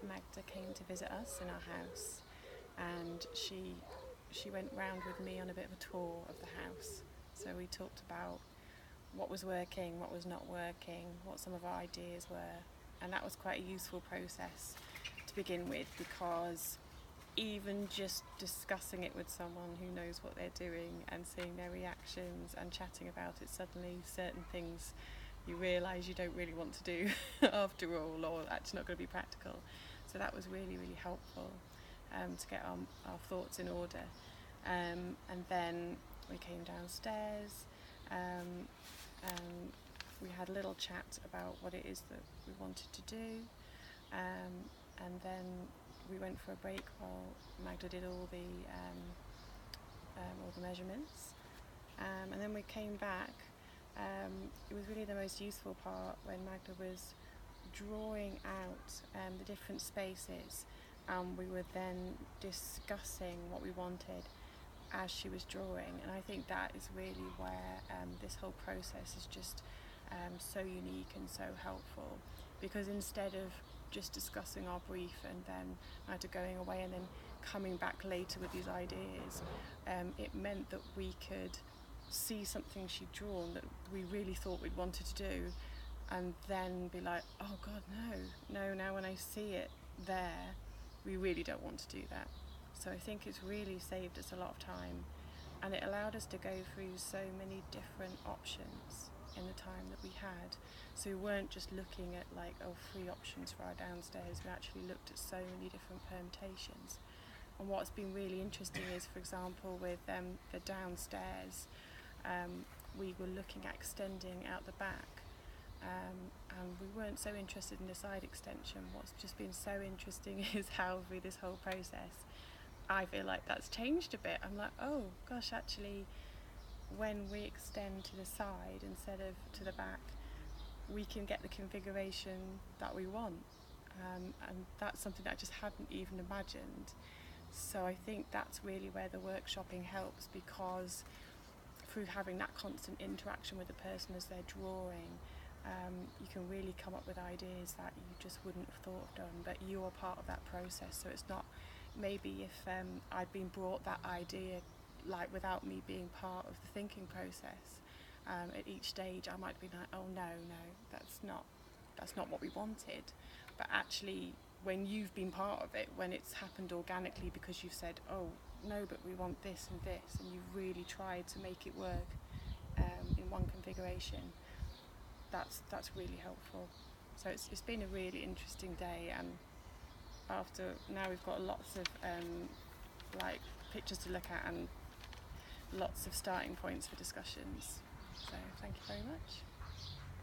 Magda came to visit us in our house, and she went round with me on a bit of a tour of the house. So we talked about what was working, what was not working, what some of our ideas were, and that was quite a useful process to begin with, because even just discussing it with someone who knows what they're doing and seeing their reactions and chatting about it, suddenly certain things you realise you don't really want to do after all, or actually not going to be practical. So that was really, really helpful to get our thoughts in order. And then we came downstairs and we had a little chat about what it is that we wanted to do. And then we went for a break while Magda did all the measurements. And then we came back. It was really the most useful part when Magda was drawing out the different spaces, and we were then discussing what we wanted as she was drawing. And I think that is really where this whole process is just so unique and so helpful, because instead of just discussing our brief and then Magda going away and then coming back later with these ideas, it meant that we could see something she'd drawn that we really thought we'd wanted to do, and then be like, oh god, no, now when I see it there, we really don't want to do that. So I think it's really saved us a lot of time, and it allowed us to go through so many different options in the time that we had. So we weren't just looking at like, 3 options for our downstairs. We actually looked at so many different permutations. And what's been really interesting is, for example, with the downstairs, we were looking at extending out the back, and we weren't so interested in the side extension. What's just been so interesting is how through this whole process I feel like that's changed a bit. I'm like, oh gosh, actually when we extend to the side instead of to the back, we can get the configuration that we want, and that's something that I just hadn't even imagined. So I think that's really where the workshopping helps, because through having that constant interaction with the person as they're drawing, you can really come up with ideas that you just wouldn't have thought of done, but you are part of that process. So it's not, maybe if I'd been brought that idea like without me being part of the thinking process, at each stage I might be like, oh no, that's not what we wanted. But actually when you've been part of it, when it's happened organically because you've said, oh no, but we want this and this, and you've really tried to make it work in one configuration, that's really helpful. So it's been a really interesting day, and after now we've got lots of like pictures to look at and lots of starting points for discussions. So thank you very much.